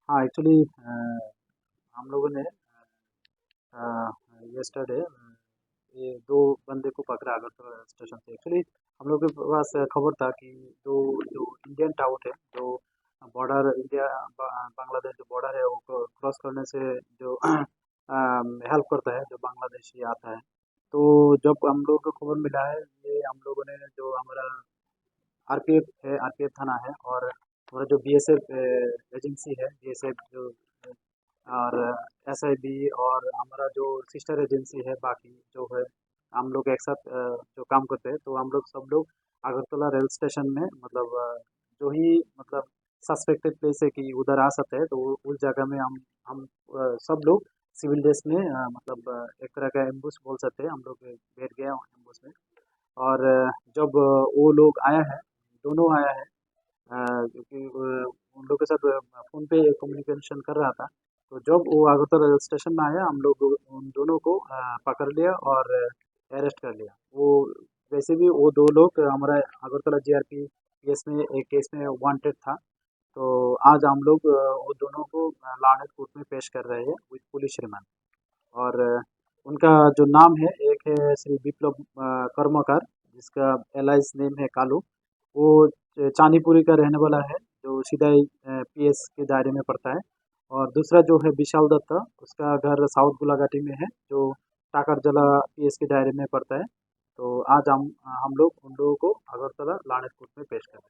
हाँ, एक्चुअली हम लोगों ने यस्टरडे ये 2 बंदे को पकड़ा अगरतला स्टेशन से। एक्चुअली हम लोग के पास खबर था कि 2 जो इंडियन टाउट है, जो बॉर्डर इंडिया बांग्लादेश जो बॉर्डर है, वो क्रॉस करने से जो हेल्प करता है, जो बांग्लादेशी आता है। तो जब हम लोग को खबर मिला है, ये हम लोगों ने जो हमारा आरपीएफ है, आरपीएफ थाना है, और हमारा जो बीएसएफ एजेंसी है, बीएसएफ जो और एसआईबी और हमारा जो सिस्टर एजेंसी है, बाकी जो है हम लोग एक साथ जो काम करते हैं, तो हम लोग सब लोग अगरतला रेल स्टेशन में मतलब जो ही मतलब सस्पेक्टेड प्लेस है कि उधर आ सकते हैं, तो उस जगह में हम सब लोग सिविल ड्रेस में मतलब एक तरह का एम्बुश बोल सकते हैं, हम लोग बैठ गए एम्बुश में। और जब वो लोग आया है, दोनों आया है, क्योंकि उन लोग के साथ फ़ोन पे कम्युनिकेशन कर रहा था। तो जब वो अगरतला रेल स्टेशन में आया, हम लोग उन दोनों को पकड़ लिया और अरेस्ट कर लिया। वो वैसे भी वो 2 लोग हमारा अगरतला जीआरपी केस में एक केस में वांटेड था। तो आज हम लोग वो दोनों को लानत कोर्ट में पेश कर रहे हैं विद पुलिस रिमांड। और उनका जो नाम है, एक है श्री विप्लव कर्मकार, जिसका एलाइस नेम है कालू। वो चांदीपुरी का रहने वाला है, जो सीधा ही पीएस के दायरे में पड़ता है। और दूसरा जो है विशाल दत्ता, उसका घर साउथ गोलाघाटी में है, जो टाकरजला पीएस के दायरे में पड़ता है। तो आज हम लोग उन लोगों को अगरतला लानत कोर्ट में पेश करें।